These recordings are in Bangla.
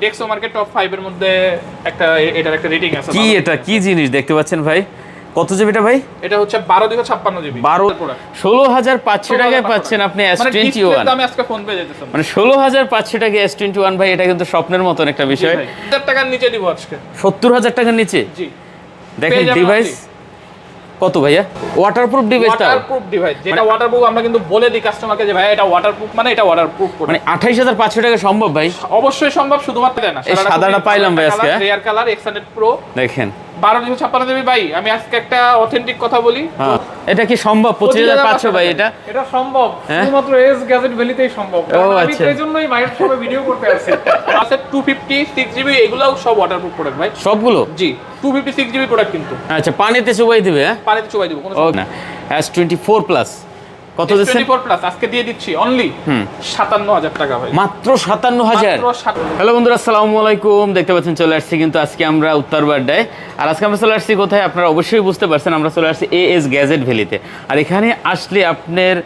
ডেক্সো মার্কেট টপ 5 এর মধ্যে একটা এটার একটা রেটিং আছে। কি এটা কি জিনিস দেখতে পাচ্ছেন ভাই? কত জিবিটা ভাই? এটা হচ্ছে 12 জিবি 16,500 টাকায় পাচ্ছেন আপনি S21। আমি আজকে ফোন পেয়ে যেতেছেন মানে 16,500 টাকায় S21 ভাই, এটা কিন্তু স্বপ্নের মতন একটা বিষয়। 70,000 টাকার নিচে দিব আজকে। 70,000 টাকার নিচে? জি। দেখেন ডিভাইস কত ভাইয়া? ওয়াটারপ্রুফ ডিভাইসটা? ওয়াটারপ্রুফ ডিভাইস, যেটা ওয়াটারপ্রুফ আমরা কিন্তু বলে দিই কাস্টমারকে যে ভাই এটা ওয়াটারপ্রুফ, মানে এটা ওয়াটারপ্রুফ। মানে 28,500 টাকা সম্ভব ভাই? অবশ্যই সম্ভব, শুধুমাত্র দেয় না। এই সাদাটা পাইলাম ভাই আজকে। রেয়ার কালার X100 Pro দেখেন 12,256 জিবি ভাই। আমি আজকে একটা অথেন্টিক কথা বলি। হ্যাঁ, এটা কি সম্ভব 25,500 ভাই? এটা সম্ভব, শুধুমাত্র এস গ্যাজেট ভ্যালিতেই সম্ভব। আমি তো এইজন্যই মাইন্ড সবে ভিডিও করতে আসছি। আছে 256 জিবি, এগুলাও সব ওয়াটারপ্রুফ প্রোডাক্ট ভাই সবগুলো। জি, 256 জিবি প্রোডাক্ট কিন্তু। আচ্ছা, পানিতে চুবাই দিবে? হ্যাঁ, পানিতে চুবাই দিব, কোনো সমস্যা না। S24 প্লাস কত দিচ্ছেন? S24 প্লাস আজকে দিয়ে দিচ্ছি অনলি 57,000 টাকা ভাই, মাত্র 57,000। হ্যালো বন্ধুরা, আসসালামু আলাইকুম। দেখতে পাচ্ছেন চলে আসছি কিন্তু আজকে আমরা উত্তরবাড্ডায়। আর আজকে আমরা চলে আসছি কোথায় আপনারা অবশ্যই বুঝতে পারছেন, আমরা চলে আসছি এএস গ্যাজেট ভ্যালিতে। আর এখানে আসলে আপনার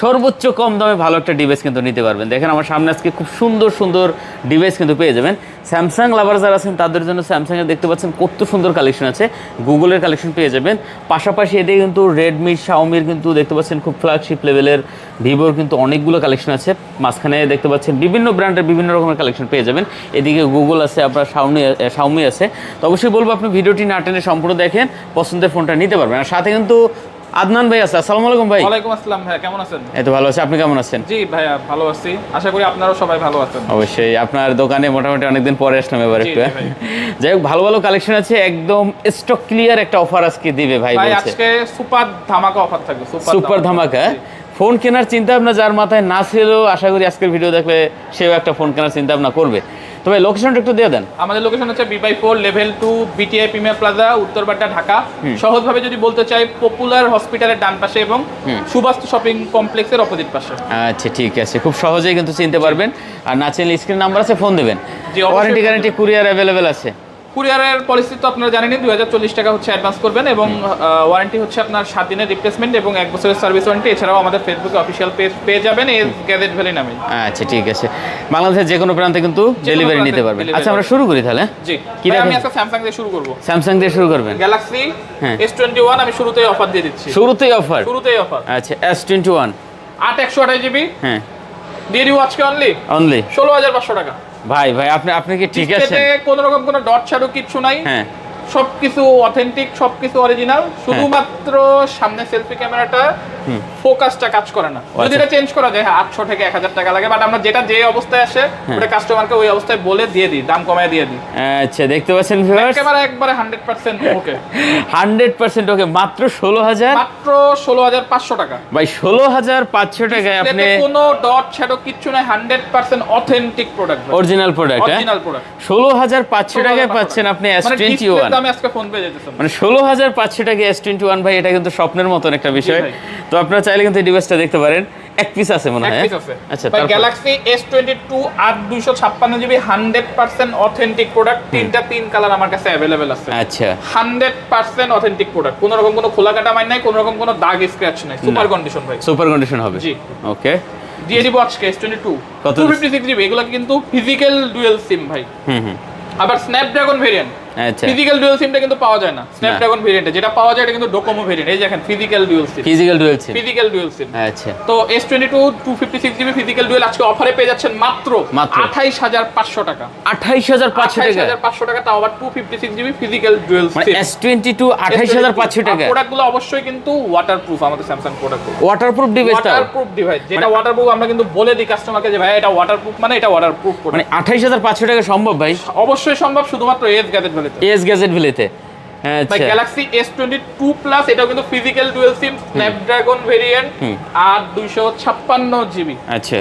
সর্বোচ্চ কম দামে ভালো একটা ডিভাইস কিন্তু নিতে পারবেন। দেখেন আমার সামনে আজকে খুব সুন্দর সুন্দর ডিভাইস কিন্তু পেয়ে যাবেন। স্যামসাং লাভার যারা আছেন তাদের জন্য স্যামসাংয়ের দেখতে পাচ্ছেন কত সুন্দর কালেকশন আছে, গুগলের কালেকশন পেয়ে যাবেন। পাশাপাশি এদিকে কিন্তু রেডমি, শাওমির কিন্তু দেখতে পাচ্ছেন খুব ফ্ল্যাগশিপ লেভেলের, ভিভোর কিন্তু অনেকগুলো কালেকশন আছে। মাঝখানে দেখতে পাচ্ছেন বিভিন্ন ব্র্যান্ডের বিভিন্ন রকমের কালেকশন পেয়ে যাবেন। এদিকে গুগল আছে, আপনার শাওমি আছে। তো অবশ্যই বলবো আপনি ভিডিওটি না টেনে সম্পূর্ণ দেখেন, পছন্দের ফোনটা নিতে পারবেন। আর সাথে কিন্তু আদনান ভাই আছে। আসসালামু আলাইকুম ভাই। ওয়ালাইকুম আসসালাম ভাই, কেমন আছেন? এই তো ভালো আছি, আপনি কেমন আছেন? জি ভাইয়া ভালো আছি, আশা করি আপনারাও সবাই ভালো আছেন। অবশ্যই, আপনার দোকানে মোটামুটি অনেকদিন পরে আসলাম এবার একটু। যাই হোক, ভালো ভালো কালেকশন আছে, একদম স্টক ক্লিয়ার একটা অফার আজকে দিবে ভাই বলছে। আজকে সুপার ধামাকা অফার থাকবে। সুপার ধামাকা। ফোন কেনার চিন্তা ভাবনা যার মাথায় না ছিল, আশা করি আজকের ভিডিও দেখলে সেও একটা ফোন কেনার চিন্তা ভাবনা করবে। তবে লোকেশনটা একটু দিয়ে দেন। আমাদের লোকেশন হচ্ছে B/4 level 2 BTI premier plaza, Uttar Badda, Dhaka. সহজভাবে যদি বলতে চাই, পপুলার হসপিটালের ডান পাশে এবং সুভাষ শপিং কমপ্লেক্সের অপোজিট পাশে। আচ্ছা ঠিক আছে, খুব সহজেই কিন্তু চিনতে পারবেন। আর না চিনলে স্ক্রিন নাম্বার আছে, ফোন দেবেন। ওয়ারেন্টি গ্যারান্টি কুরিয়ার অ্যাভেলেবেল আছে? কুরিয়ারের পলিসি তো আপনারা জানেনই, 2040 টাকা হচ্ছে অ্যাডভান্স করবেন এবং ওয়ারেন্টি হচ্ছে আপনার 7 দিনের রিপ্লেসমেন্ট এবং 1 বছরের সার্ভিস ওয়ারেন্টি। এছাড়াও আমাদের ফেসবুকে অফিসিয়াল পেজ পেয়ে যাবেন এস গ্যাজেট ভ্যালি নামে। আচ্ছা ঠিক আছে, বাংলাদেশের যে কোনো প্রান্তে কিন্তু ডেলিভারি নিতে পারবেন। আচ্ছা আমরা শুরু করি তাহলে। জি, আমি আজকে স্যামসাং দিয়ে শুরু করব। স্যামসাং দিয়ে শুরু করবেন? গ্যালাক্সি S21 আমি শুরুতেই অফার দিয়ে দিচ্ছি। শুরুতেই অফার? শুরুতেই অফার। আচ্ছা S21 128 জিবি হ্যাঁ দিয়ে দিব আজকে অনলি 16,500 টাকা। ভাই আপনি কি ঠিক আছে? কোনো রকম কোনো ডট শ্যাডো কিছু নাই, হ্যাঁ সবকিছু অথেন্টিক, সবকিছু অরিজিনাল। শুধুমাত্র সামনে সেলফি ক্যামেরাটা ফোকাসটা কাজ করে না, যদি এটা চেঞ্জ করা যায় 800 থেকে 1000 টাকা লাগে, বাট আমরা যেটা যে অবস্থায় আসে ওটা কাস্টমারকে ওই অবস্থায় বলে দিয়ে দিই, দাম কমায় দিয়ে দিই। আচ্ছা দেখতে পাচ্ছেন ভিউয়ার্স, ক্যামেরা একবারে 100% ওকে। 100% ওকে, মাত্র 16,500 টাকা ভাই। 16,500 টাকায় আপনি কোনো ডট শ্যাডো কিছু নাই, 100% অথেন্টিক প্রোডাক্ট, অরিজিনাল প্রোডাক্ট। 16,500 টাকায় পাচ্ছেন আপনি S21। আমি আজকে ফোন পেয়ে যেতেছেন। মানে 16,500 টাকায় S21 ভাই, এটা কিন্তু স্বপ্নের মতন একটা বিষয়। তো আপনারা চাইলে কিন্তু এই ডিভাইসটা দেখতে পারেন। এক পিস আছে মনে হয়? আচ্ছা, ভাই Galaxy S22 8256 GB 100% authentic product. তিন কালার আমার কাছে अवेलेबल আছে। আচ্ছা 100% অথেন্টিক প্রোডাক্ট, কোনো রকম কোনো খোলা কাটা মাইন নাই, কোনো রকম কোনো দাগ স্ক্র্যাচ নাই, সুপার কন্ডিশন ভাই। সুপার কন্ডিশন হবে? জি ওকে, দিয়ে দিব আজকে S22 256 জিবি। এগুলো কিন্তু ফিজিক্যাল ডুয়াল সিম ভাই। আবার স্ন্যাপড্রাগন ভেরিয়েন্ট। আচ্ছা, ফিজিক্যাল ডুয়াল সিমটা কিন্তু পাওয়া যায় না স্ন্যাপড্রাগন ভেরিয়েন্টে, যেটা পাওয়া যায় এটা কিন্তু ডোকোমো ভেরিয়েন্ট। এই দেখেন ফিজিক্যাল ডুয়াল সিম। ফিজিক্যাল ডুয়াল সিম। আচ্ছা, তো S22 256 জিবি ফিজিক্যাল ডুয়াল আজকে অফারে পেয়ে যাচ্ছেন মাত্র 28,500 টাকা। 28,500 টাকা, তাও আবার 256 জিবি ফিজিক্যাল ডুয়াল সিম। S22 28,500 টাকা। প্রোডাক্টগুলো অবশ্যই কিন্তু ওয়াটারপ্রুফ, আমাদের স্যামসাং প্রোডাক্টগুলো ওয়াটারপ্রুফ ডিভাইস। ওয়াটারপ্রুফ ডিভাইস, যেটা ওয়াটারপ্রুফ আমরা কিন্তু বলে দিই কাস্টমারকে যে ভাই এটা ওয়াটারপ্রুফ, মানে এটা ওয়াটারপ্রুফ। মানে 28,500 টাকা সম্ভব ভাই? অবশ্যই সম্ভব, শুধুমাত্র এস গ্যাজেট ভ্যালিতে। এস গ্যাজেট ভ্যালিতে। আচ্ছা, গ্যালাক্সি S22 প্লাস, এটাও কিন্তু ফিজিক্যাল ডুয়াল সিম, স্ন্যাপড্রাগন ভেরিয়েন্ট আর 256 জিবি। আচ্ছা,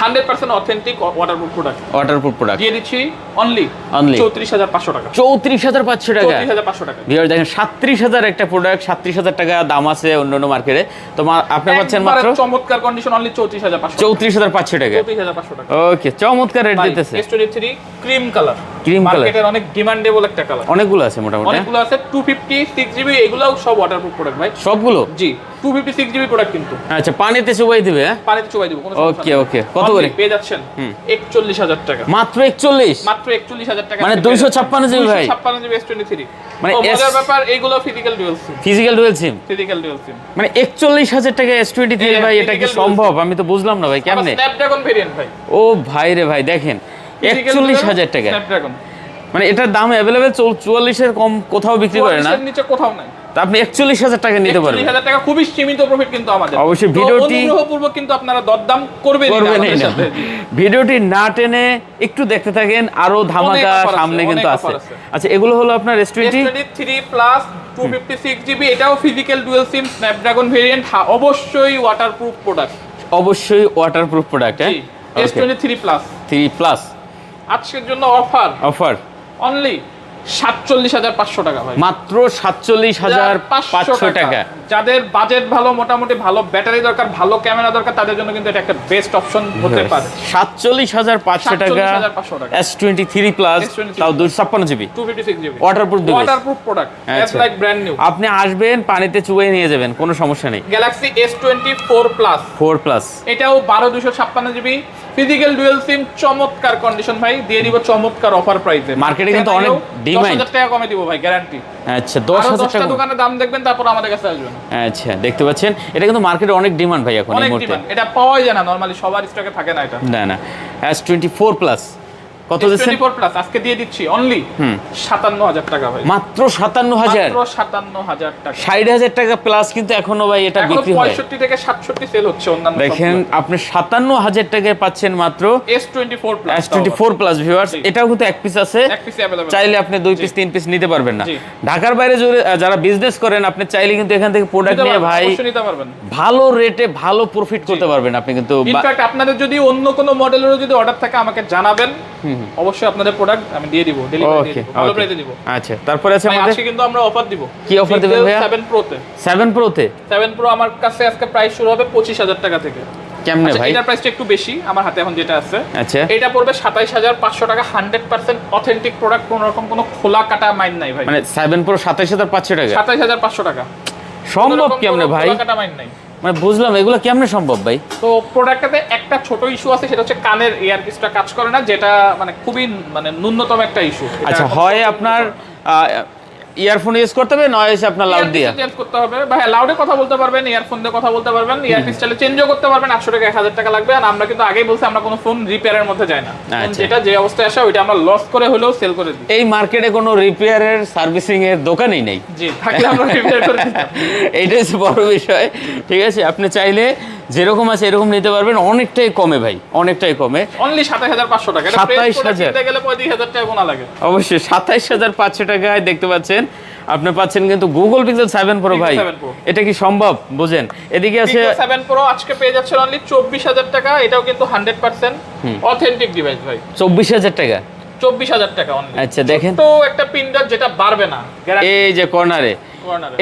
100% অথেন্টিক ওয়াটারপ্রুফ প্রোডাক্ট দিয়ে দিচ্ছি অনলি 34,500 টাকা। 34,500 টাকা? 34,500 টাকা। ভিউয়ার দেখেন 37,000 একটা প্রোডাক্ট, 37,000 টাকা দাম আছে অন্যান্য মার্কেটে। তো আপনি পাচ্ছেন মাত্র চমৎকার কন্ডিশন অনলি 34,500 টাকা। 34,500 টাকা। ওকে, চমৎকার রেট দিতেছে। S23 cream colour. Cream colour, মার্কেটের অনেক ডিমান্ডেবল একটা কালার। অনেকগুলো আছে মোটামুটি, অনেকগুলো আছে। 250 6GB এগুলাও সব ওয়াটারপ্রুফ প্রোডাক্ট ভাই, সবগুলো। জি 250 6GB প্রোডাক্ট কিন্তু। আচ্ছা, পানিতে চুবাই দিবে? হ্যাঁ, পানিতে চুবাই দিব, কোনো সমস্যা ওকে নেই। ওকে, কত করে পেয়ে যাচ্ছেন? 41000 টাকা মাত্র। 41 মাত্র 41000 টাকা, মানে 256 জিবি ভাই, 256GB S23। মানে মানে মজার ব্যাপার এইগুলো ফিজিক্যাল ডুয়াল সিম, ফিজিক্যাল ডুয়াল সিম, ফিজিক্যাল ডুয়াল সিম। মানে 41000 টাকা S23 ভাই, এটা কি সম্ভব? আমি তো বুঝলাম না ভাই কেমনে। স্ন্যাপড্রাগন ভেরিয়েন্ট ভাই। ও ভাই রে ভাই, দেখেন 41000 টাকা, স্ন্যাপড্রাগন। মানে এটার দাম অ্যাভেলেবেল 44 এর কম কোথাও বিক্রি করে না, 44 এর নিচে কোথাও নাই। তা আপনি 41000 টাকা নিতে পারবেন। 41000 টাকা খুবই সীমিত প্রফিট কিন্তু আমাদের। অবশ্যই তো ভিডিওটি অনুগ্রহপূর্বক কিন্তু আপনারা দরদাম করবেনই না, ভিডিওটি না টেনে একটু দেখতে থাকেন, আরো ধামাকা সামনে কিন্তু আছে। আচ্ছা, এগুলো হলো আপনার S23 প্লাস 256GB, এটাও ফিজিক্যাল ডুয়াল সিম স্ন্যাপড্রাগন ভেরিয়েন্ট, অবশ্যই ওয়াটারপ্রুফ প্রোডাক্ট, অবশ্যই ওয়াটারপ্রুফ প্রোডাক্ট। হ্যাঁ, S23 প্লাস 3 প্লাস আজকের জন্য অফার অনলি 47500 টাকা ভাই, মাত্র 47500 টাকা। যাদের বাজেট ভালো, মোটামুটি ভালো ব্যাটারি দরকার, ভালো ক্যামেরা দরকার, তাদের জন্য কিন্তু এটা একটা বেস্ট অপশন হতে পারে। 47500 টাকা S23 প্লাস, তাও 256GB 256GB waterproof product, as like brand new. আপনি আসবেন, পানিতে চুবিয়ে নিয়ে যাবেন, কোনো সমস্যা নেই। গ্যালাক্সি S24 প্লাস 4 প্লাস, এটাও 12256GB ফিজিক্যাল ডুয়াল সিম, চমৎকার কন্ডিশন ভাই, দিয়ে দিব চমৎকার অফার প্রাইসে। মার্কেটে কিন্তু অনেক ডিমান্ড। 10000 টাকা কমে দিব ভাই, গ্যারান্টি। আচ্ছা, 10000 টাকা দোকানে দাম দেখবেন, তারপর আমাদের কাছে আসবেন। আচ্ছা, দেখতে পাচ্ছেন এটা কিন্তু মার্কেটে অনেক ডিমান্ড ভাই এখন এই অনেক মুহূর্তে। ডিমান্ড, এটা পাওয়াই যায় না নরমালি, সবার স্টকে থাকে না এটা। না S24 প্লাস কত দিচ্ছেন? S24 প্লাস আজকে দিয়ে দিচ্ছি অনলি 57000 টাকা ভাই, মাত্র 57000, মাত্র 57000 টাকা। 60000 টাকা প্লাস কিন্তু এখনো ভাই এটা বিক্রি হয়। 65 থেকে 67 সেল হচ্ছে অন্যান্য। দেখেন আপনি 57000 টাকায় পাচ্ছেন মাত্র S24 plus. S24 plus viewers, এটাও কিন্তু এক পিস আছে, এক পিস अवेलेबल, চাইলে আপনি 2 পিস 3 পিস নিতে পারবেন না। ঢাকার বাইরে যারা বিজনেস করেন, আপনি চাইলে কিন্তু এখান থেকে প্রোডাক্ট নিয়ে ভাই অবশ্যই নিতে পারবেন, ভালো রেটে ভালো প্রফিট করতে পারবেন আপনি কিন্তু। ইনফ্যাক্ট আপনাদের যদি অন্য কোনো মডেলেরও যদি অর্ডার থাকে আমাকে জানাবেন, অবশ্যই আপনাদের প্রোডাক্ট আমি দিয়ে দিব, ডেলিভারি দিয়ে দিব, ভালো প্রাইসে দিব। আচ্ছা, তারপরে আছে আমাদের আজকে কিন্তু আমরা অফার দিব। কি অফার দিবেন ভাইয়া? 7 Pro তে 7 Pro তে 7 Pro আমার কাছে আজকে প্রাইস শুরু হবে 25000 টাকা থেকে। কেমনে ভাই? এটার প্রাইসটা একটু বেশি আমার হাতে এখন যেটা আছে। আচ্ছা, এটা পড়বে 27500 টাকা, 100% অথেন্টিক প্রোডাক্ট, কোনো রকম কোনো খোলা কাটা মাইন নাই ভাই। মানে 7 Pro 27500 টাকা? 27500 টাকা সম্ভব কেমনে ভাই? খোলা কাটা মাইন নাই, মানে বুঝলাম এগুলো কেমনে সম্ভব ভাই? তো প্রোডাক্টটাতে একটা ছোট ইস্যু আছে, সেটা হচ্ছে কানের ইয়ারপিসটা কাজ করে না, যেটা মানে খুবই মানে ন্যূনতম একটা ইস্যু। আচ্ছা, হয় আপনার ইয়ারফোন ইউজ করতে হবে, নয় হচ্ছে আপনার লাউড দিয়ে চেঞ্জ করতে হবে। ভাই লাউডে কথা বলতে পারবেন, ইয়ারফোন দিয়ে কথা বলতে পারবেন, ইয়ারপিস চাইলে চেঞ্জও করতে পারবেন। 800 টাকা 1000 টাকা লাগবে। আর আমরা কিন্তু আগেই বলছি আমরা কোনো ফোন রিপেয়ারের মধ্যে যাই না, যেটা যে অবস্থায় আসে ওইটা আমরা লস করে হলেও সেল করে দিই। এই মার্কেটে কোনো রিপেয়ারের সার্ভিসিং এর দোকানই নেই। জি, থাকলে আমরা রিপেয়ার করে দিতাম। এইটাই হচ্ছে বড় বিষয়। ঠিক আছে, আপনি চাইলে যেরকম আছে এরকম নিতে পারবেন, অনেকটাই কমে ভাই, অনেকটাই কমে। অনলি 27500 টাকা। 27000 কিনতে গেলে 35000 টাকা গোনা লাগে। অবশ্যই 27500 টাকায় দেখতে পাচ্ছেন আপনি পাচ্ছেন কিন্তু গুগল পিক্সেল 7 Pro ভাই। এটা কি সম্ভব বুঝেন? এদিকে আছে Pixel 7 Pro আজকে পেয়ে যাচ্ছেন অনলি 24000 টাকা। এটাও কিন্তু 100% অথেন্টিক ডিভাইস ভাই। 24000 টাকা? 24000 টাকা অনলি। আচ্ছা, দেখেন তো একটা পিন ডট যেটা বাড়বে না, এই যে কর্নারে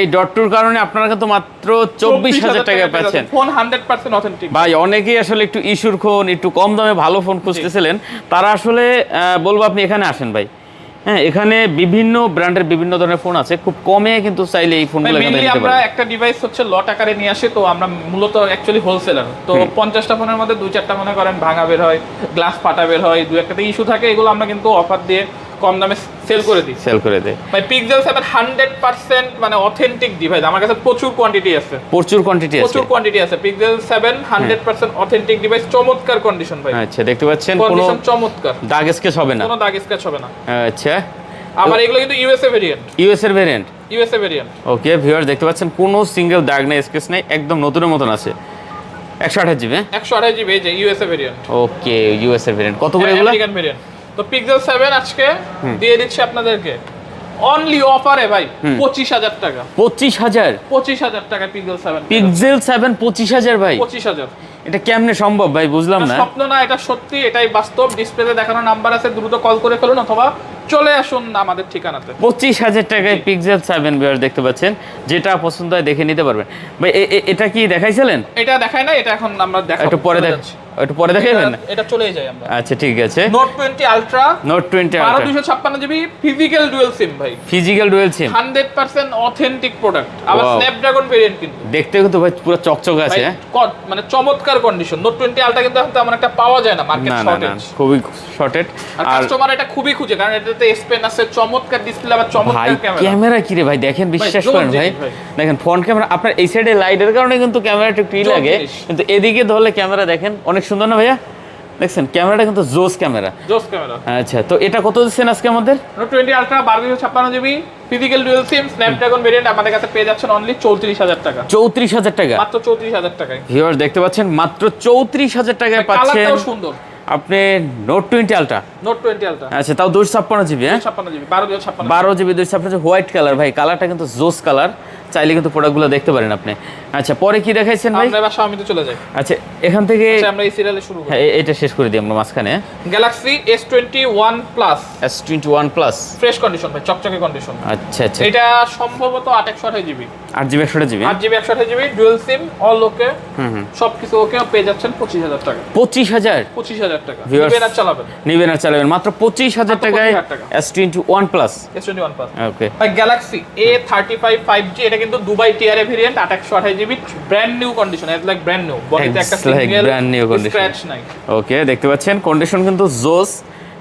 এই ডট টুর কারণে আপনারা কিন্তু মাত্র 24000 টাকা পাচ্ছেন। ফোন 100% অথেন্টিক ভাই। অনেকেই আসলে একটু ইস্যুর ফোন, একটু কম দামে ভালো ফোন খুঁজতেছিলেন, তারা আসলে বলবো আপনি এখানে আসেন ভাই। হ্যাঁ, এখানে বিভিন্ন ব্র্যান্ডের বিভিন্ন ধরনের ফোন আছে, খুব কমে কিন্তু চাইলে এই ফোনগুলো এখানে নিতে পারবেন। আমরা একটা ডিভাইস হচ্ছে লট আকারে নিয়ে আসি, তো আমরা মূলত অ্যাকচুয়ালি হোলসেলার। তো 50টা ফোনের মধ্যে 2-4টা মনে করেন ভাঙা বের হয়, গ্লাস ফাটা বের হয়, 2-1টা ইস্যু থাকে, এগুলো আমরা কিন্তু অফার দিয়ে কম দামে সেল করে দিই। ভাই Pixel 7 100% মানে অথেন্টিক ডিভাইস, আমার কাছে প্রচুর কোয়ান্টিটি আছে, প্রচুর কোয়ান্টিটি আছে। Pixel 7 100% অথেন্টিক ডিভাইস, চমৎকার কন্ডিশন ভাই। আচ্ছা, দেখতে পাচ্ছেন কোনো কন্ডিশন চমৎকার, দাগ স্কেচ হবে না, কোনো দাগ স্ক্র্যাচ হবে না। আচ্ছা, আমার এগুলো কিন্তু ইউএসএ ভেরিয়েন্ট। ওকে ভিউয়ার্স, দেখতে পাচ্ছেন কোনো সিঙ্গেল দাগ নেই, স্কেচ নেই, একদম নতুনের মতন আছে। 128 জিবি 128 জিবি এই যে ইউএসএ ভেরিয়েন্ট। ওকে, ইউএসএ ভেরিয়েন্ট কত করে এগুলো? American variant. তো Pixel 7 আজকে দিয়ে দিচ্ছি আপনাদেরকে অনলি অফারে ভাই 25000 টাকা। 25000 টাকা Pixel 7। Pixel 7 25000 ভাই? 25000। এটা কেমনে সম্ভব ভাই, বুঝলাম না। স্বপ্ন না, এটা সত্যি, এটাই বাস্তব। ডিসপ্লেতে দেখানো নাম্বার আছে, দ্রুত কল করে ফেলুন অথবা চলে আসুন আমাদের ঠিকানাতে। 25000 টাকায় Pixel 7 ভিউয়ার্স দেখতে পাচ্ছেন, যেটা পছন্দ হয় দেখে নিতে পারবেন ভাই। এটা কি দেখাইছিলেন? এটা দেখাই না, এটা এখন আমরা দেখাবো, একটু পরে দেখ। একটু পরে দেখাবেন না? এটা চলেই যাই আমরা। আচ্ছা ঠিক আছে। Note 20 ultra, note 20 ultra 256 GB, physical dual sim ভাই, physical dual sim, 100% authentic product, আবার Wow. স্ন্যাপড্রাগন ভেরিয়েন্ট কিন্তু দেখতে কিন্তু ভাই পুরো চকচকে আছে। ভাই, মানে চমৎকার কন্ডিশন। নোট 20 আলট্রা কিন্তু এখন তেমন একটা পাওয়া যায় না, মার্কেট না না না, শর্টেজ। খুবই শর্টেড। আর কাস্টমার এটা খুবই খুঁজে, কারণ এটাতে S Pen আছে, চমৎকার ডিসপ্লে, আবার ভাই চমৎকার ক্যামেরা। ক্যামেরা কি রে ভাই, দেখেন বিশ্বাস জোর করেন ভাই, জিনিস ভাই। দেখেন ফ্রন্ট ক্যামেরা আপনার এই সাইডে লাইটের কারণে কিন্তু ক্যামেরাটা একটু জোর লাগে, জিনিস। কিন্তু এদিকে ধরলে ক্যামেরা দেখেন অনেক সুন্দর না ভাইয়া? দেখছেন ক্যামেরাটা কিন্তু জোস ক্যামেরা। জোস ক্যামেরা। আচ্ছা, তো এটা কত দিচ্ছেন আজকে আমাদের? Note 20 ultra 1256 GB, physical dual সিম, স্ন্যাপড্রাগন ভেরিয়েন্ট আমাদের কাছে পেয়ে যাচ্ছেন অনলি 34000 টাকা। 34000 টাকা মাত্র 34000 টাকায়। ভিউয়ার্স দেখতে পাচ্ছেন মাত্র 34000 টাকায় পাচ্ছেন কালারটাও সুন্দর। আপনি নোট 20 আলট্রা। নোট 20 আলট্রা আচ্ছা, তাও 256 জিবি, হ্যাঁ 56 জিবি, 1256। 12 জিবি 256 হোয়াইট কালার ভাই, কালারটা কিন্তু জোস কালার, চাইলে কিন্তু প্রোডাক্টগুলো দেখতে পারেন আপনি। আচ্ছা, পরে কি দেখাইছেন ভাই? আমরা এবার Xiaomi তে চলে যাই। আচ্ছা, এখান থেকে আচ্ছা, আমরা এই সিরিয়ালে শুরু করি। হ্যাঁ এটা শেষ করে দিই আমরা মাঝখানে। Galaxy S21 plus, S21 plus fresh condition ভাই, চকচকে কন্ডিশন। আচ্ছা আচ্ছা, এটা সম্ভবত 828 GB, 8 GB 128 GB, 8 GB 128 GB, dual sim, all okay, সবকিছু ওকে, পেয়ে যাচ্ছেন 25000 টাকা। 25000 25000 টাকা Viewers, নিবেন আর চালাবেন। নিবেন আর চালাবেন মাত্র 25000 মাত্র টাকায় 25,000 টাকা। S21 plus. S21 প্লাস ওকে, ভাই, গ্যালাক্সি A35 5G, এটা কিন্তু Dubai TRA variant, 828 GB, brand new condition, as like brand new, বডিতে একটা It's like single brand new condition. Scratch নাই। ওকে দেখতে পাচ্ছেন কন্ডিশন কিন্তু জোস,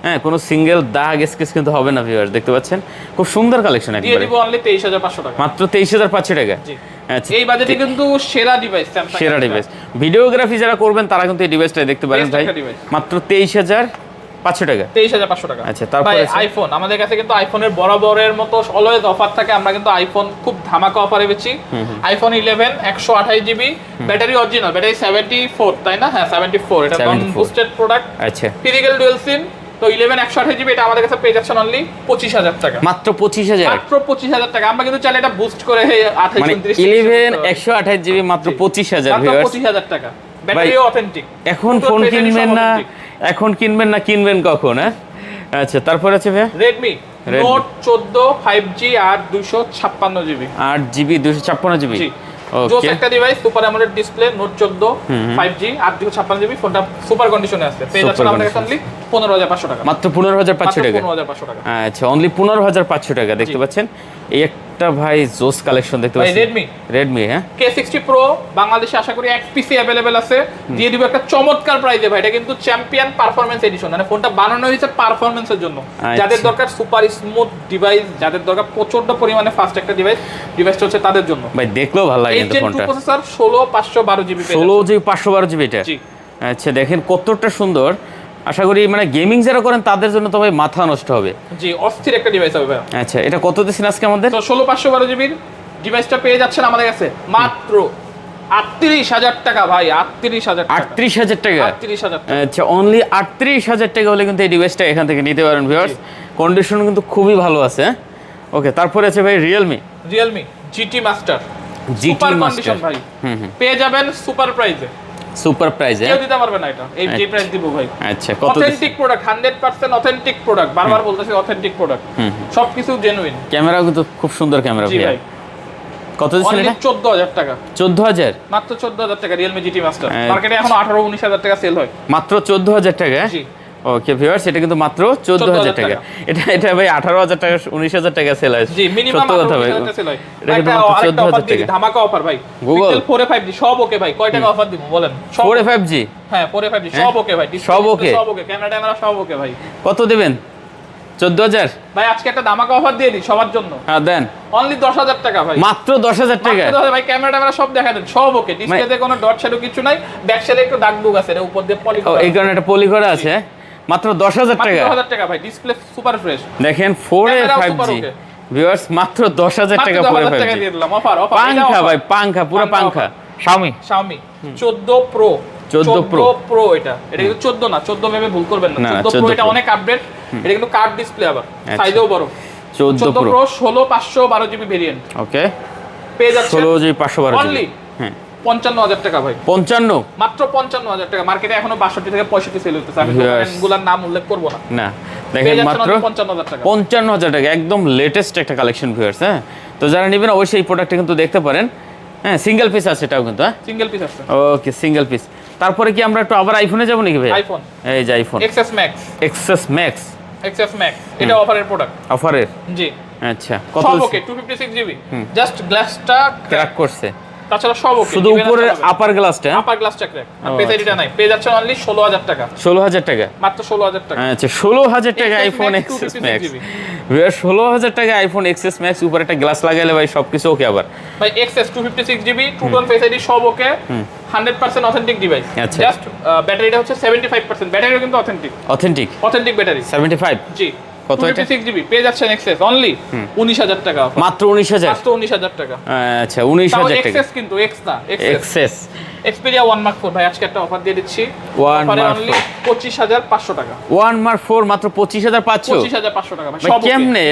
হ্যাঁ কোনো সিঙ্গেল দাগ স্কেচ কিন্তু হবে না। ভিউয়ার্স দেখতে পাচ্ছেন খুব সুন্দর কালেকশন দিয়ে একবারে, দিব অনলি 23500 টাকা। মাত্র 23500 টাকা। জি, আচ্ছা, এই বাজেটে কিন্তু সেরা ডিভাইস, স্যামসাং সেরা ডিভাইস। ভিডিওগ্রাফি যারা করবেন তারা কিন্তু এই ডিভাইসটা দেখতে পারেন Best ভাই, একটা device। মাত্র 23500 টাকা। 23500 টাকা। আচ্ছা, তারপরে ভাই আছে? আইফোন, আমাদের কাছে কিন্তু আইফোনের বরাবরের মতো অলওয়েজ অফার থাকে, আমরা কিন্তু আইফোন খুব ধামাকা অফারে বেচি। IPhone 11 128 GB, battery original, battery 74, তাই না? হ্যাঁ 74, এটা নন 74 বুস্টেড প্রোডাক্ট, আচ্ছা, ফিজিক্যাল ডুয়াল সিম। তো 11 128 জিবি, এটা আমাদের কাছে পেয়ে যাচ্ছেন অনলি 25000 টাকা। মাত্র 25000। মাত্র 25000 টাকা। আমরা কিন্তু চাইলে এটা বুস্ট করে 28 মানে 29 11 128 জিবি মাত্র 25000 মাত্র ভিউয়ার্স। 25000 টাকা। Battery authentic. এখন ফোন কিনবেন না, এখন কিনবেন না, কিনবেন কখন? হ্যাঁ আচ্ছা, তারপর আছে ভাই রেডমি নোট 14 5G আর 256 জিবি, 8 জিবি 256 জিবি। জি, জোস ওকে, একটা device, super AMOLED display, note 14 5G আর 256 জিবি, ফোনটা সুপার কন্ডিশনে আছে। পেয়ে যাচ্ছেন আমাদের কাছে অনলি 15500 টাকা। মাত্র 15500 টাকা। 15500 টাকা। আচ্ছা, অনলি 15500 টাকা দেখতে পাচ্ছেন। এই একটা ভাই জোস কালেকশন দেখতে ভাই পাচ্ছেন, রেডমি রেডমি, হ্যাঁ K60 Pro বাংলাদেশে আশা করি এক পিসি अवेलेबल আছে, দিয়ে দিব একটা চমৎকার প্রাইসে ভাই। এটা কিন্তু চ্যাম্পিয়ন পারফরম্যান্স এডিশন, মানে ফোনটা বানানো হয়েছে পারফরম্যান্সের জন্য। যাদের দরকার সুপার স্মুথ ডিভাইস, যাদের দরকার প্রচন্ড পরিমাণে ফাস্ট একটা ডিভাইসটা হচ্ছে তাদের জন্য। ভাই দেখলেও ভালো লাগে কিন্তু Gen 2 ফোনটা। প্রসেসর 16512 জিবি, 16 জিবি 512 জিবি এটা। জি, আচ্ছা, দেখেন কতটা সুন্দর। আশা করি মানে গেমিং যারা করেন তাদের জন্য তো ভাই মাথা নষ্ট হবে। জি, অস্থির একটা ডিভাইস হবে ভাই। আচ্ছা, এটা কত দিচ্ছেন আজকে আমাদের? তো 16512 জিবির ডিভাইসটা পেয়ে যাচ্ছেন আমাদের কাছে মাত্র 38000 টাকা ভাই, 38000 টাকা। 38000 টাকা। 38000 টাকা। আচ্ছা, অনলি 38000 টাকা হলে কিন্তু এই ডিভাইসটা এখান থেকে নিতে পারেন ভিউয়ার্স। কন্ডিশন কিন্তু খুবই ভালো আছে। ওকে, তারপরে আছে ভাই Realme Realme GT Master, GT super Master। Condition ভাই, পেয়ে যাবেন সুপার প্রাইসে। সুপার প্রাইসে। কেউ দিতে পারবে না এটা, এই যে প্রাইস দিব ভাই। আচ্ছা, কত? অথেন্টিক প্রোডাক্ট, 100% অথেন্টিক প্রোডাক্ট, বারবার বলতেছি অথেন্টিক প্রোডাক্ট, সবকিছু জেনুইন। ক্যামেরাও কিন্তু খুব সুন্দর ক্যামেরা জি ভাই। ভাই, কত দিচ্ছেন অনলি এটা? 14000 টাকা। 14000 মাত্র 14000 টাকা Realme GT Master, মার্কেটে এখন 18-19000 টাকা সেল হয়। মাত্র 14000 টাকা। জি, ওকে ভিউয়ার্স, এটা কিন্তু মাত্র 14000 টাকা। এটা ভাই 18000 টাকা 19000 টাকা সেল হয়। জি, মিনিমাম সত্য কথা ভাই, 18,000 সেল হয়। এটা কিন্তু একটা মাত্র আরেকটা অফার 14000 দিই, টাকা। ধামাকা অফার ভাই। Google Pixel 4 5G সব ওকে ভাই, কয় টাকা অফার দিব বলেন? সব 4 5G হ্যাঁ 4 5G সব ওকে ভাই, সব okay? সব ওকে, ক্যামেরা সব ওকে ভাই। কত দিবেন? 14000 ভাই আজকে একটা ধামাকা অফার দিয়ে দিই সবার জন্য, হ্যাঁ দেন। অনলি 10000 টাকা ভাই। মাত্র 10000 টাকা। মাত্র 10,000 ভাই, ক্যামেরা সব দেখা দেন, সব ওকে, ডিসপ্লেতে কোনো ডট শ্যাডো কিছু নাই, ব্যাক সাইডে একটু দাগ দুগ আছে, এর উপর দিয়ে পলি ও, এই কারণে একটা পলি করা আছে। মাত্র 10000 মাত্র টাকা। 10,000 টাকা ভাই, ডিসপ্লে সুপার ফ্রেশ। দেখেন 4A ক্যামেরাও 5G super okay। ভিউয়ার্স, মাত্র 10000 টাকা মাত্র 4A 10,000 টাকা 5G। দিয়ে দিলাম অফার। পাংখা ভাই, পাংখা, পুরো পাংখা। Xiaomi Xiaomi 14 Pro 14 Pro। Pro এটা কিন্তু 14 না, 14 ভেবে ভুল করবেন না, না, 14 Pro 14 এটা Pro। অনেক আপডেট। এটা কিন্তু কার্ড ডিসপ্লে, আবার আচ্ছা। সাইজেও বড়। 14 Pro। Pro 16512 জিবি ভেরিয়েন্ট ওকে, পেয়ে যাচ্ছে 16 জিবি 512 অনলি জিবি। হ্যাঁ 55000 টাকা ভাই, 55। মাত্র 55000 টাকা। মার্কেটে এখনো 62 থেকে 65 সেল হইতেছে, আমি Yes. ব্র্যান্ডগুলোর নাম উল্লেখ করব না। না, পেয়ে দেখেন যাচ্ছেন মাত্র অনলি 55000 টাকা। 55000 টাকা, একদম লেটেস্ট একটা কালেকশন ভিউয়ার্স। হ্যাঁ, তো যারা নেবেন অবশ্যই এই প্রোডাক্টটা কিন্তু দেখতে পারেন। হ্যাঁ, সিঙ্গেল পিস আছে এটাও কিন্তু। হ্যাঁ, সিঙ্গেল পিস আছে। ওকে, সিঙ্গেল পিস তারপরে কি আমরা একটু আবার আইফোনে যাবো নাকি ভাই? আইফোন এই যে iPhone XS Max। XS Max এটা অফারের প্রোডাক্ট। অফারের? জি। আচ্ছা, কত? সব ওকে 256 জিবি, জাস্ট গ্লাসটা ক্র্যাক করছে, তাছাড়া সব ওকে, শুধু উপরের আপার গ্লাসটা। আপার গ্লাসটা ক্র্যাক, আর পেজ আইডিটা নাই। পেজ যাচ্ছে অনলি 16000 টাকা। 16000 টাকা, মাত্র 16000 টাকা। আচ্ছা 16000 টাকা আইফোন XS Max। 16000 টাকা আইফোন XS Max, উপরে একটা গ্লাস লাগাইলে ভাই সবকিছু ওকে। আবার ভাই XS 256 GB, two tone face ID সব ওকে, 100% অথেন্টিক ডিভাইস। আচ্ছা। জাস্ট ব্যাটারিটা হচ্ছে 75%, ব্যাটারিও কিন্তু অথেন্টিক ব্যাটারি। 75? জি। কত এটা? 256 জিবি পেয়ে যাচ্ছেন XS অনলি 19000 টাকা। মাত্র 19000? মাত্র 19000 টাকা। আচ্ছা 19000 টাকা। XS কিন্তু X না, XS Xperia 1 Mark 4 ভাই আজকে একটা অফার দিয়ে দিচ্ছি। 1 Mark 4 অনলি 25500 টাকা। 1 Mark 4 মাত্র 25500? 25500 টাকা ভাই। ভাই সব কেমনে?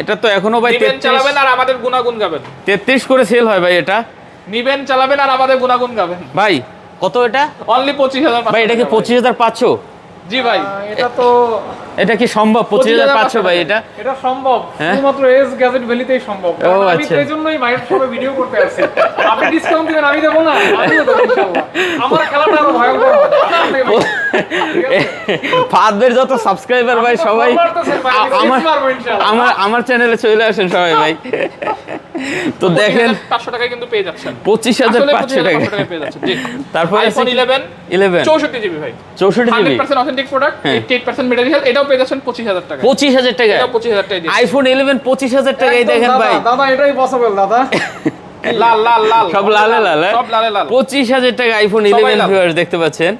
এটা তো এখনো ভাই নিবেন চালাবেন আর আমাদের গুনাগুন গাবেন। 33 করে সেল হয় ভাই এটা। নিবেন চালাবেন আর আমাদের গুনাগুন গাবেন। ভাই কত এটা? অনলি 25500। ভাই এটা কি 25500? জি ভাই, এটা কি সম্ভব 25500 ভাই? এটা সম্ভব শুধুমাত্র এস গ্যাজেট ভ্যালিতেই সম্ভব। আমি তো এইজন্যই ভাইয়ের সাথে ভিডিও করতে আসছি। আপনি ডিসকাউন্ট দিবেন, আমি দেব না? আমিও দেব ইনশাআল্লাহ। আমার খেলাটা আরো ভয়ঙ্কর হবে। ফাদবের যত সাবস্ক্রাইবার ভাই সবাই আমার চ্যানেলে চলে আসেন সবাই ভাই। তো দেখেন 500 টাকায় কিন্তু পেয়ে যাচ্ছেন। 25500 টাকা পেয়ে যাচ্ছেন। জি। তারপর আইফোন 11 64 জিবি ভাই। 64 GB 100% authentic product, 88% battery health. এটাও পেয়ে যাচ্ছেন 25000 টাকা। 25000 টাকা? এটা 25000 টাকা। আইফোন 11 25000 টাকায় দেখেন ভাই। দাদা এটাই পসিবল দাদা। লাল লাল লাল সব লালে লাল, সব লালে লাল। 25000 টাকা আইফোন 11 ভিউয়ার্স দেখতে পাচ্ছেন।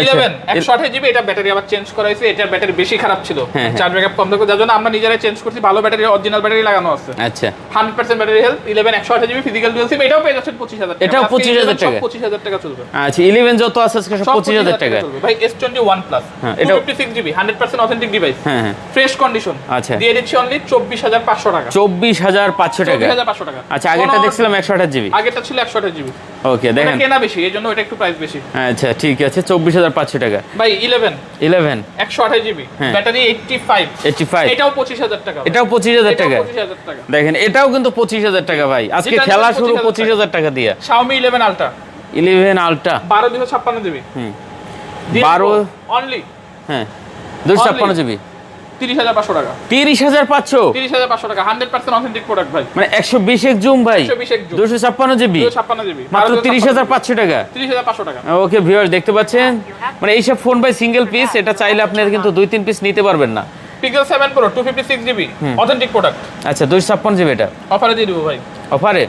11 128 জিবি। এটা ব্যাটারি আবার চেঞ্জ করা হয়েছে, এটার ব্যাটারি বেশি খারাপ ছিল, চার্জ ব্যাকআপ কম থাকে, যার জন্য আমরা নিজেরাই চেঞ্জ করছি। ভালো ব্যাটারি, অরিজিনাল ব্যাটারি লাগানো আছে। আচ্ছা 100% battery health. 11 128 GB physical dual sim. এটাও পেয়ে যাচ্ছেন 25000 টাকা। এটাও 25000 টাকা? 25000 টাকা চলবে। আচ্ছা 11 যত আছে আজকে সব 25000 টাকা চলবে ভাই। S21 plus 256 GB 100% authentic device, fresh condition. আচ্ছা দিয়ে দিচ্ছি অনলি 24500 টাকা। 24500 টাকা? 24500 টাকা। আচ্ছা আগেরটা দেখছিলাম 128 জিবি। আগেরটা ছিল 128 জিবি। ওকে দেখেন কেনা বেশি, এইজন্য এটা একটু প্রাইস বেশি। আচ্ছা ঠিক আছে 24500 টাকা ভাই 11 128 জিবি ব্যাটারি 85 এটাও 25000 টাকা। এটাও 25000 টাকা? 25000 টাকা। দেখেন এটাও কিন্তু 25000 টাকা ভাই। আজকে খেলা শুরু 25000 টাকা দিয়ে। Xiaomi 11 Ultra 11 Ultra 12 GB 12 only 256 GB 30500 টাকা। 30500? 30500 টাকা 100% অথেন্টিক প্রোডাক্ট ভাই। মানে 120 এক জুম ভাই, 120 এক জুম 256 জিবি 256 জিবি মাত্র 30500 টাকা। 30500 টাকা। ওকে ভিউয়ার্স দেখতে পাচ্ছেন, মানে এইসব ফোন ভাই সিঙ্গেল পিস, এটা চাইলে আপনি কিন্তু 2-3 পিস নিতে পারবেন না। Pixel 7 Pro 256 GB authentic product. আচ্ছা 256 জিবি এটা অফারে দিয়ে দিব ভাই। অফারে?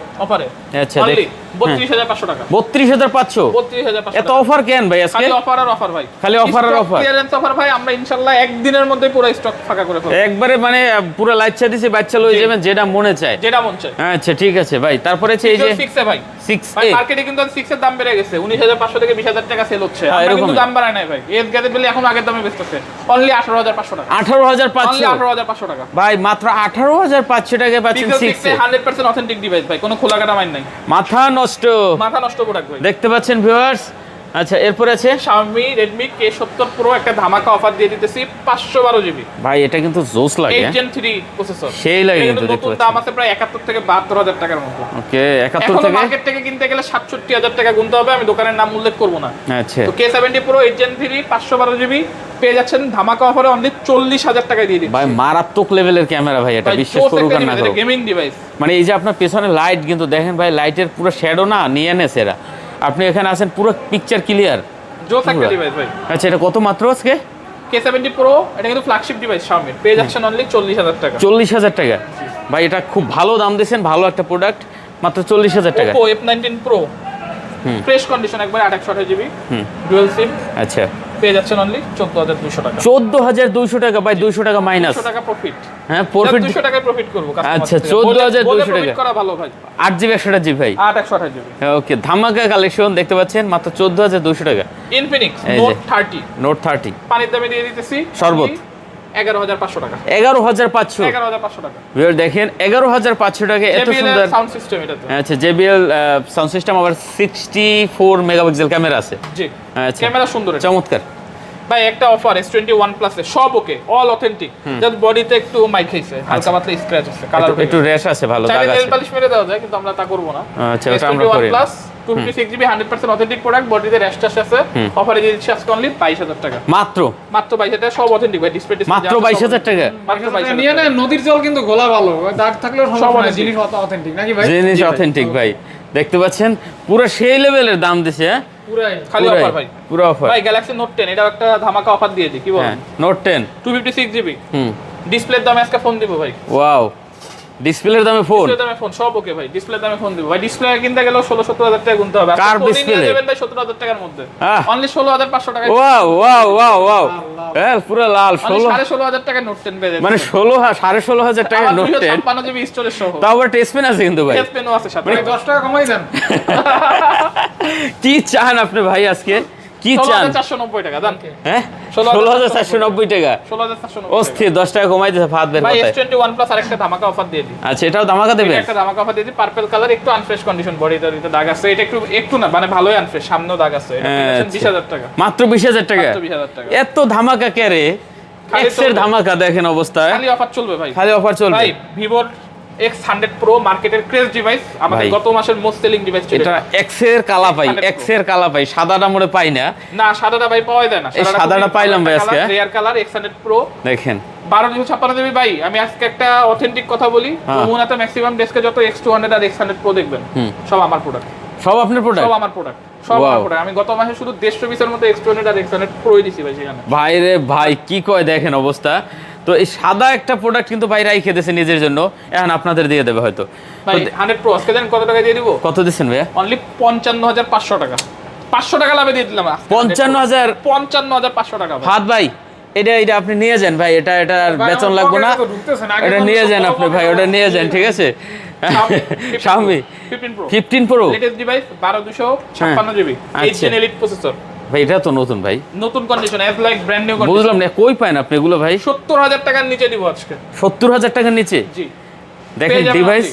আচ্ছা অনলি 32500 টাকা। 32500? 32500 এত অফার কেন ভাই আজকে? খালি অফার আর অফার ভাই, খালি অফার আর অফার। ক্লিয়ারেন্স অফার ভাই। আমরা ইনশাআল্লাহ একদিনের মধ্যে পুরো স্টক ফাঁকা করে ফেলব একবারে, মানে পুরো লাইচ্ছা দিছি, বাচ্চা লয়ে যাবেন যেটা মনে চায়, যেটা মন চায়। আচ্ছা ঠিক আছে ভাই। তারপরে এই যে 6 এ ভাই 6 ভাই এ মার্কেটে কিন্তু 6 এর দাম বেড়ে গেছে, 19500 থেকে 20000 টাকা সেল হচ্ছে। আমরা কিন্তু দাম বাড়াই নাই ভাই। এস গ্যাজেট বলে এখন আগের দামে বেচতেছে অনলি 18500 টাকা। 18500? অনলি 18500 টাকা ভাই, মাত্র 18500 টাকায় পাচ্ছেন 6 এ 100% অথেন্টিক ডিভাইস ভাই, কোনো খোলা কাটা মাইন নাই। মাথা নষ্ট প্রোডাক্ট ভাই। দেখতে পাচ্ছেন ভিউয়ার্স। আচ্ছা এরপরে আছে Xiaomi Redmi K70 Pro, একটা ধামাকা অফার দিয়ে দিতেছি 512 জিবি ভাই। এটা কিন্তু জোস লাগে, 8 Gen 3 প্রসেসর। সেই লাগে কিন্তু দেখতে নতুন দাম আছে প্রায় 71 থেকে 72000 টাকার মতো। ওকে 71 এখন থেকে মার্কেট থেকে কিনতে গেলে 67000 টাকা গুনতে হবে, আমি দোকানের নাম উল্লেখ করব না। আচ্ছা তো K70 Pro 8 Gen 3 512 জিবি পেয়ে যাচ্ছেন ধামাকা অফারে অনলি 40000 টাকায় দিয়ে দিচ্ছি ভাই। মারাত্মক লেভেলের ক্যামেরা ভাই, এটা বিশ্বাস করুন না করুন। গেমিং ডিভাইস, মানে এই যে আপনার পেছনে লাইট কিন্তু দেখেন ভাই, লাইটের পুরো শ্যাডো না নিয়ে নেছে এরা। আপনি এখানে আছেন পুরো পিকচার ক্লিয়ার, জোস একটা ডিভাইস ভাই। আচ্ছা এটা কত মাত্র আজকে? K70 Pro এটা কিন্তু ফ্ল্যাগশিপ ডিভাইস Xiaomi, পেয়ে যাচ্ছেন অনলি 40000 টাকা। 40000 টাকা ভাই, এটা খুব ভালো দাম দিয়েছেন, ভালো একটা প্রোডাক্ট, মাত্র 40000 টাকা। Oppo F19 Pro fresh condition একবার 128 জিবি ডুয়াল সিম, আচ্ছা পেয়ে যাচ্ছেন অনলি 14200 টাকা। 14200 টাকা ভাই, 200 টাকা মাইনাস। 200 টাকা প্রফিট। হ্যাঁ প্রফিট 200 টাকা প্রফিট করব কাস্টমার। আচ্ছা 14200 টাকা করা ভালো ভাই। 8 জিবি 128 জিবি ভাই, 128 জিবি। ওকে ধামাকা কালেকশন দেখতে পাচ্ছেন, মাত্র 14200 টাকা। Infinix এই যে। Note 30 নোট 30 পানির দামে দিয়ে দিতেছি শরবত 11500 টাকা। 11500? 11500 টাকা। ভিউয়ার দেখেন 11500 টাকা, এত JBL সুন্দর সাউন্ড সিস্টেম এটা তো। আচ্ছা JBL সাউন্ড সিস্টেম, আবার 64 মেগাপিক্সেল ক্যামেরা আছে। জি আচ্ছা ক্যামেরা সুন্দর এটা। চমৎকার ভাই একটা অফার S21 প্লাস এ সব ওকে, অল অথেন্টিক, জাস্ট বডিতে একটু মাইক খাইছে, হালকা পাতলা স্ক্র্যাচ আছে, কালার একটু রেশ আছে, ভালো দাগ চাইলে আছে। নেল পালিশ মেরে দেওয়া যায়, কিন্তু আমরা তা করব না। আচ্ছা ওটা আমরা S21 করি না। প্লাস 256GB 100% অথেন্টিক প্রোডাক্ট, বডিতে র্যাশ আছে। অফারে দিয়ে দিচ্ছি আজকে অনলি 22000 টাকা। মাত্র 22000 টাকা, সব অথেন্টিক ভাই। ডিসপ্লে মাত্র 22000 টাকা। মাত্র 22000 নিয়ে না, নদীর জল কিন্তু গোলা ভালো, দাগ থাকলেও সব জিনিস অথেন্টিক নাকি ভাই? জিনিস অথেন্টিক ভাই, দেখতে পাচ্ছেন পুরো সেই লেভেলের দাম দিছে। হ্যাঁ পুরাই খালি অফার ভাই, পুরো অফার ভাই। গ্যালাক্সি নোট 10 এটাও একটা ধামাকা অফার দিয়ে দিই, কি বলেন? নোট 10 256GB ডিসপ্লের দামে আজকে ফোন দিব ভাই। ওয়াও, ডিসপ্লের দামে ফোন, ডিসপ্লের দামে ফোন সব ওকে ভাই। ডিসপ্লের দামে ফোন দিব ভাই। ডিসপ্লে কিনতে গেলেও 16-17 টাকা গুনতে হবে। কার আপনি ফোনই display? নিয়ে যাবেন ভাই 17,000 টাকার মধ্যে, আহ। অনলি 16,500 টাকায়। ওয়াও ওয়াও ওয়াও ওয়াও, হ্যাঁ পুরো লাল। 16,500 টাকা নোট 10 পেয়ে যাবেন, মানে 16,500 টাকা নোট 10, 56GB স্টোরেজ সহ। তাও আবার টেস্ট পেন আছে কিন্তু ভাই। টেস্ট পেনও আছে সাথে। ভাই 10 টাকা কমাই দেন। কি চান আপনি ভাই আজকে, কি চান? 16,490 টাকা দাম। হ্যাঁ 16,490 টাকা 16,490 অস্থির, 10 টাকা কমাই দিতে ফাত বের ভাই। কথায়। S21 প্লাস আরেকটা ধামাকা অফার দিয়ে দিই। আচ্ছা, এটাও ধামাকা দেবেন? একটা ধামাকা অফার দিয়ে দিই। পার্পল কালার, একটু আনফ্রেশ কন্ডিশন, বডিতে দাগ আছে। এটা একটু না মানে ভালোই আনফ্রেশ, সামনেও দাগ আছে। এটা আচ্ছা। 20,000 টাকা। মাত্র 20,000 টাকা। মাত্র 20,000 টাকা। এত ধামাকা কে রে? খালি এক্স এর চলবে। ধামাকা দেখেন অবস্থা, খালি অফার চলবে ভাই। খালি অফার চলবে ভাই ভিভোর X100 Pro মার্কেটের ক্রেজ ডিভাইস, আমাদের ভাই। গত মাসের মোস্ট সেলিং ডিভাইস ছিল। এটা এক্স এর কালা পাই, X100 এক্স এর কালা পাই, সাদাটা মনে পাই না। না সাদাটা ভাই পাওয়া যায় না। এই সাদাটা পাইলাম ভাই আজকে। রেয়ার কালার X100 Pro দেখেন 12,256 জিবি ভাই। আমি আজকে একটা অথেন্টিক কথা বলি, যমুনাতে ম্যাক্সিমাম ডেস্কে যত X200 আর X100 Pro দেখবেন সব আমার প্রোডাক্ট। সব আপনার সব প্রোডাক্ট? আমার প্রোডাক্ট, সব Wow. আমার প্রোডাক্ট। আমি গত মাসে শুধু 150 পিসের মতো X200 আর X100 Pro দিছি ভাই সেখানে। ভাই রে ভাই, কি কয় দেখেন অবস্থা। তো এই সাদা একটা প্রোডাক্ট কিন্তু ভাই রাইখে দিয়েছে নিজের জন্য, এখন আপনাদের দিয়ে দেবে হয়তো। ভাই 100 Pro আজকে জানেন কত টাকা দিয়ে দিব? কত দিচ্ছেন ভাইয়া? অনলি 55,500 টাকা। 500 টাকা লাভে দিয়ে দিলাম আজকে। 55,000? 55,500 টাকা ভাই। ফাত ভাই, এটা আপনি নিয়ে যান ভাই, এটা আর বেতন লাগবে না। এটা নিয়ে যান আপনি ভাই, ওটা নিয়ে যান, ঠিক আছে? Xiaomi 15 Pro 15 Pro latest device, 12,256 GB, আচ্ছা। 8 এলিট প্রসেসর, ভাই, এটা তো নতুন ভাই, নতুন condition, as like brand new condition. বুঝলাম না কই পান আপনি এগুলো ভাই? 70,000 টাকার নিচে দিব আজকে। 70,000 টাকার নিচে? জি দেখেন পেয়ে যাবেন ডিভাইস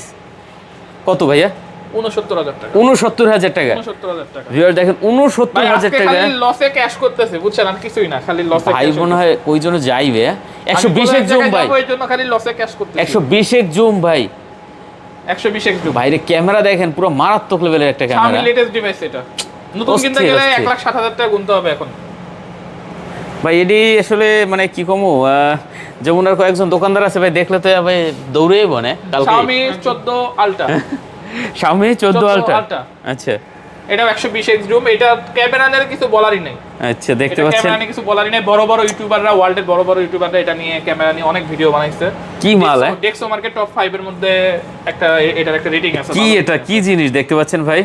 কত ভাইয়া? 69,000 টাকা। 69,000 টাকা। 69,000 টাকা ভিউয়ার দেখেন, ভাই। 69,000 আজকে টাকা। খালি লসে ক্যাশ করতেছে, বুঝছেন? আর কিছুই না, খালি লসে ভাই মনে হয় ওই জন্য যাইবে। 120 এক জুম ভাই, ওই জন্য খালি লসে ক্যাশ করতেছে। 120 এক জুম ভাই। 120 এক জুম। বাইরে ক্যামেরা দেখেন, পুরো মারাত্মক লেভেলের একটা Xiaomi ক্যামেরা লেটেস্ট ডিভাইস এটা। নতুন কিনতে অস্থির, গেলে অস্থির। 1,60,000 টাকা গুনতে হবে এখন। ভাই। এডি আসলে মানে কি কমু, যেমন আর কয়েকজন দোকানদার আছে ভাই, দেখলে তো ভাই দৌড়েই বনে কালকে। Xiaomi 14 Ultra, Xiaomi 14 Ultra। Ultra. আচ্ছা এটাও 120 এক্স জুম। এটা ক্যামেরা নিয়ে কিছু বলারই নাই। আচ্ছা, দেখতে এটা পাচ্ছেন ক্যামেরা নিয়ে কিছু বলারই নাই। বড় বড় ইউটিউবাররা, ওয়ার্ল্ডের বড় বড় ইউটিউবাররা এটা নিয়ে, ক্যামেরা নিয়ে অনেক ভিডিও বানাইছে। কি মাল, ডেক্সো মার্কেট টপ 5 এর মধ্যে একটা, এটার একটা রেটিং আছে। কি এটা কি জিনিস দেখতে পাচ্ছেন ভাই?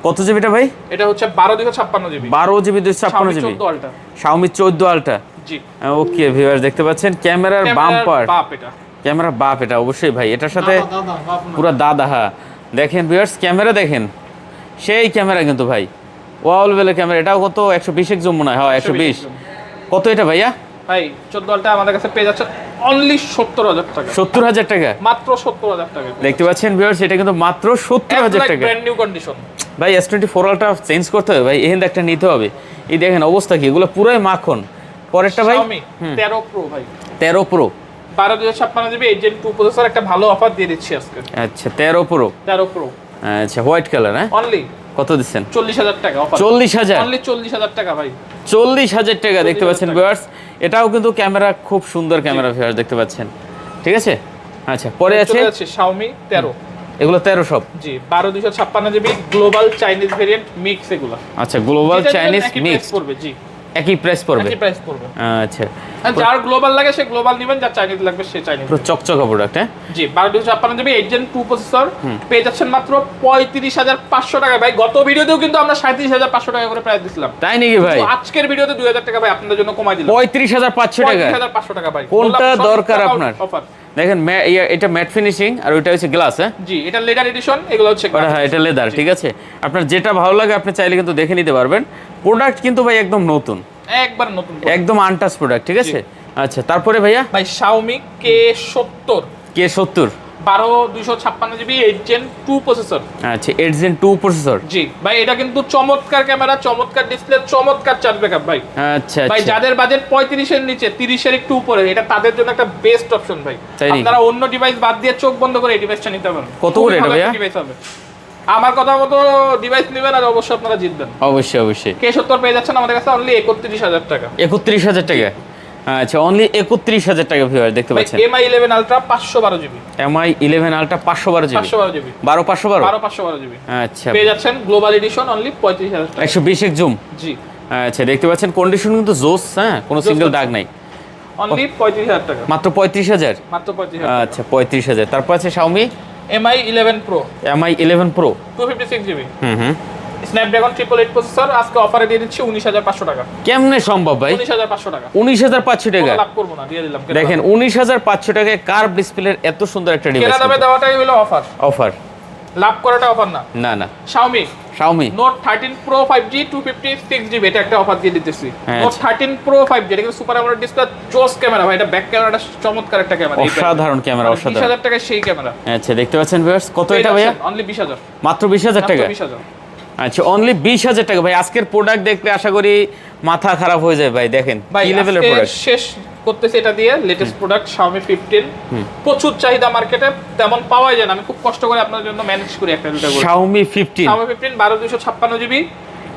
কত জিবিটা ভাই? এটা হচ্ছে 12,256 GB, 12 GB 256 GB, 14 ultra. Xiaomi 14 ultra. জি ওকে ভিউয়ার্স, দেখতে পাচ্ছেন ক্যামেরার বাম্পার, বাপ এটা। ক্যামেরার বাপ এটা অবশ্যই ভাই। এটার সাথে দাদা বাপ না। পুরো দাদা। হ্যাঁ দেখেন ভিউয়ার্স, ক্যামেরা দেখেন, সেই ক্যামেরা কিন্তু ভাই, ওয়াও লেভেলের ক্যামেরা। এটাও কত? 120 এক জুম মনে হয়। হ্যাঁ 120। কত এটা ভাইয়া? ভাই 14 আলট্রা আমাদের কাছে পেয়ে যাচ্ছে অনলি 70,000 টাকা। 70,000 টাকা। মাত্র 70,000 টাকা দেখতে পাচ্ছেন ভিউয়ার্স, এটা কিন্তু মাত্র 70,000 টাকা। Brand new condition. ভাই S24 আলট্রা চেঞ্জ করতে হবে ভাই, এখানে একটা নিতে হবে। এই দেখেন অবস্থা কি, এগুলো পুরোই মাখন। পরেরটা ভাই Xiaomi 13 Pro ভাই, 13 Pro। 12,256 জিবি 8 Gen 2 প্রসেসর, একটা ভালো অফার দিয়ে দিচ্ছি আজকে। আচ্ছা 13 Pro। 13 Pro আচ্ছা হোয়াইট কালার। হ্যাঁ অনলি কত দিচ্ছেন? 40,000 টাকা অফার। 40,000? অনলি 40,000 টাকা ভাই। 40,000 টাকা। দেখতে পাচ্ছেন 40,000 ভিউয়ার্স, এটাও কিন্তু ক্যামেরা খুব সুন্দর ক্যামেরা ভিউয়ার্স, দেখতে পাচ্ছেন, ঠিক আছে? আচ্ছা পরে আছে চলে যাচ্ছে Xiaomi 13। এগুলো 13 সব? জি 12,256 GB global Chinese variant mix এগুলো। আচ্ছা গ্লোবাল চাইনিজ মিক্স পড়বে। জি একই প্রাইস পড়বে? একই প্রাইস পড়বে। আচ্ছা, আর যার গ্লোবাল লাগে সে গ্লোবাল নেবেন, যার চাইনিজ লাগবে সে চাইনিজ। পুরো চকচকা প্রোডাক্ট। হ্যাঁ জি 12,256 জিবি 8 Gen 2 প্রসেসর পেয়ে যাচ্ছেন মাত্র 35,500 টাকা ভাই। গত ভিডিওতেও কিন্তু আমরা 37,500 টাকা করে প্রাইস দিছিলাম। তাই নাকি ভাই? তো আজকের ভিডিওতে 2,000 টাকা ভাই আপনাদের জন্য কমাই দিলাম। 35,500 টাকা। 35,500 টাকা ভাই। কোনটা বললাম, দরকার সব আপনার? অফার। দেখেন এটা ম্যাট ফিনিশিং আর ওইটা হচ্ছে গ্লাস। হ্যাঁ জি এটা লেদার এডিশন, এগুলো হচ্ছে হ্যাঁ এটা লেদার, ঠিক আছে? আপনার যেটা ভালো লাগে আপনি চাইলে কিন্তু দেখে নিতে পারবেন। প্রোডাক্ট কিন্তু ভাই একদম নতুন, একবার নতুন একদম আনটাচ প্রোডাক্ট, ঠিক আছে? আচ্ছা তারপরে ভাইয়া ভাই Xiaomi K70 K70 12,256 GB 8 Gen 2 processor. আচ্ছা 8 Gen 2 প্রসেসর। জি ভাই এটা কিন্তু চমৎকার ক্যামেরা, চমৎকার ডিসপ্লে, চমৎকার চার্জ ব্যাকআপ ভাই। আচ্ছা ভাই আচ্ছা যাদের বাজেট 35 এর নিচে, 30 এর একটু উপরে, এটা তাদের জন্য একটা বেস্ট অপশন ভাই। তাই নাকি? আপনারা অন্য ডিভাইস বাদ দিয়ে চোখ বন্ধ করে এই ডিভাইসটা নিতে পারেন। কত করে এটা ভাইয়া? ডিভাইস হবে আমার কথা মতো ডিভাইস নেবেন আর অবশ্যই আপনারা জিতবেন। অবশ্যই অবশ্যই। K70 পেয়ে যাচ্ছেন আমাদের কাছে অনলি 31000 টাকা। 31000 টাকা, আচ্ছা অনলি 31000 টাকা ভিউয়ার দেখতে পাচ্ছেন। MI 11 Ultra 512 GB. MI 11 Ultra 512 GB. 512 GB. 12512 512 GB. আচ্ছা পেয়ে যাচ্ছেন গ্লোবাল এডিশন অনলি 35000 টাকা। 120 এক জুম। জি। আচ্ছা দেখতে পাচ্ছেন কন্ডিশন কিন্তু জোস, হ্যাঁ কোনো সিঙ্গেল দাগ নাই। অনলি 35000 টাকা। মাত্র 35000। মাত্র 35000। আচ্ছা 35000। তারপর আছে Xiaomi MI 11 Pro MI 11 Pro 256 GB. হুম। স্ন্যাপড্রাগন 888 প্রসেসর আজকে অফারে দিয়ে দিচ্ছি 19500 টাকা। কেমনে সম্ভব ভাই? 19500 টাকা। 19500 টাকা লাভ করব না, দিয়ে দিলাম। দেখেন 19500 টাকায় কার্ভ ডিসপ্লের এত সুন্দর একটা ডিভাইস। কেনা দামে দেওয়াটাই হলো অফার। অফার, লাভ করাটা অফার না। না Xiaomi Xiaomi Note 13 Pro 5G 256 GB, এটা একটা অফার দিয়ে দিতেছি। হ্যাঁ, Note 13 Pro 5G এটা কিন্তু সুপার অ্যামোলেড ডিসপ্লে, জোস ক্যামেরা ভাই, এটা ব্যাক ক্যামেরাটা চমৎকার একটা ক্যামেরা। অসাধারণ ক্যামেরা, অসাধারণ। 20000 টাকায় সেই ক্যামেরা। আচ্ছা দেখতে পাচ্ছেন ভিউয়ার্স, কত এটা ভাইয়া? অনলি 20000। মাত্র 20000 টাকা। 20000। আচ্ছা অনলি 20000 টাকা ভাই। আজকের প্রোডাক্ট দেখলে আশা করি মাথা খারাপ হয়ে যায় ভাই। দেখেন ভাই কি লেভেলের আজকে প্রোডাক্ট। শেষ করতেছি এটা দিয়ে, লেটেস্ট প্রোডাক্ট Xiaomi 15। প্রচুর চাহিদা মার্কেটে, তেমন পাওয়াই যায় না। আমি খুব কষ্ট করে আপনাদের জন্য ম্যানেজ করি একটা দুটো করে। Xiaomi 15 12256 GB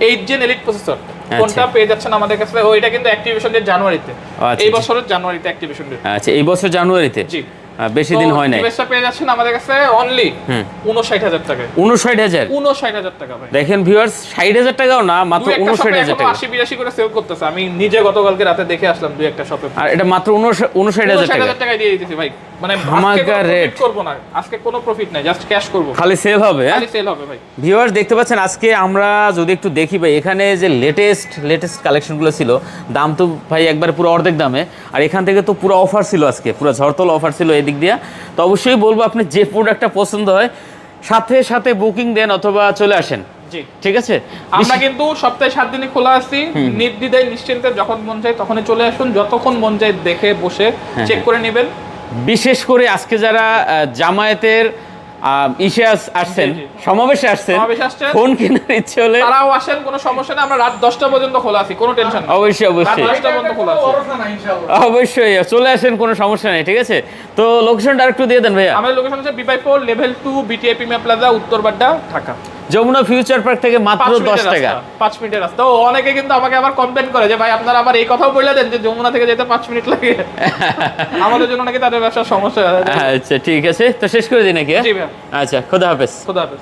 8 gen elite processor. আচ্ছা। কোনটা পেয়ে যাচ্ছেন আমাদের কাছে? এটা কিন্তু অ্যাক্টিভেশন ডেট জানুয়ারিতে। আচ্ছা, এই বছরের জানুয়ারিতে অ্যাক্টিভেশন ডেট। আচ্ছা এই বছর জানুয়ারিতে। জি। বেশি দিন হয় নাই। ডিভাইসটা পেয়ে যাচ্ছেন আমাদের কাছে অনলি 59000 টাকায়। 59000। 59000 টাকা ভাই। দেখেন ভিউয়ার্স 60000 টাকাও না, মাত্র 59000 টাকা। 80-82 করে সেল করতেছে। আমি নিজে গতকালকে রাতে দেখে আসলাম দুই একটা শপে। আর এটা মাত্র 59000 টাকা। 59000 টাকায় দিয়ে দিতেছি ভাই। মানে ধামাকা রেট করব না, আজকে কোনো প্রফিট নাই, জাস্ট ক্যাশ করব। খালি সেল হবে। খালি সেল হবে ভাই। ভিউয়ার্স দেখতে পাচ্ছেন আজকে আমরা যদি একটু দেখি ভাই, এখানে যে লেটেস্ট কালেকশনগুলো ছিল, দাম তো ভাই একবার পুরো অর্ধেক দামে। আর এখান থেকে তো পুরো অফার ছিল, আজকে পুরো ঝড়তল অফার ছিল এদিক দিয়ে। তো অবশ্যই বলবো আপনি যে প্রোডাক্টটা পছন্দ হয় সাথে সাথে বুকিং দেন অথবা চলে আসেন। জি ঠিক আছে। আমরা কিন্তু সপ্তাহে 7 দিনই খোলা আছি, নির্দ্বিধায় নিশ্চিন্তে যখন মন চায় তখনই চলে আসুন, যতক্ষণ মন চায় দেখে বসে চেক করে নেবেন। বিশেষ করে আজকে যারা জামায়াতের আসছেন, সমাবেশে আসছেন, ফোন কেনার ইচ্ছে হলে তারাও আসেন, কোনো সমস্যা নেই। আমরা রাত 10টা পর্যন্ত খোলা আছি, কোনো টেনশন নেই। অবশ্যই রাত 10টা পর্যন্ত খোলা আছে। অবশ্যই চলে আসেন, কোনো সমস্যা নেই। ঠিক আছে, তো লোকেশনটা আরেকটু দিয়ে দেন ভাইয়া। আমাদের লোকেশন হচ্ছে B/4 level 2 BTI premier plaza, Uttar Badda, Dhaka. Jamuna future park থেকে মাত্র 10 টাকা। 5 মিনিটের রাস্তা। ও অনেকে কিন্তু আমাকে আবার কমপ্লেইন করে যে ভাই আপনারা আবার এই কথাও বলে দেন যে যমুনা থেকে যেতে 5 মিনিট লাগে। আমাদের জন্য নাকি তাদের ব্যবসার সমস্যা হয়। আচ্ছা ঠিক আছে, তো শেষ করে দিই নাকি? জি ভাই। আচ্ছা খোদা হাফেজ। খোদা হাফেজ।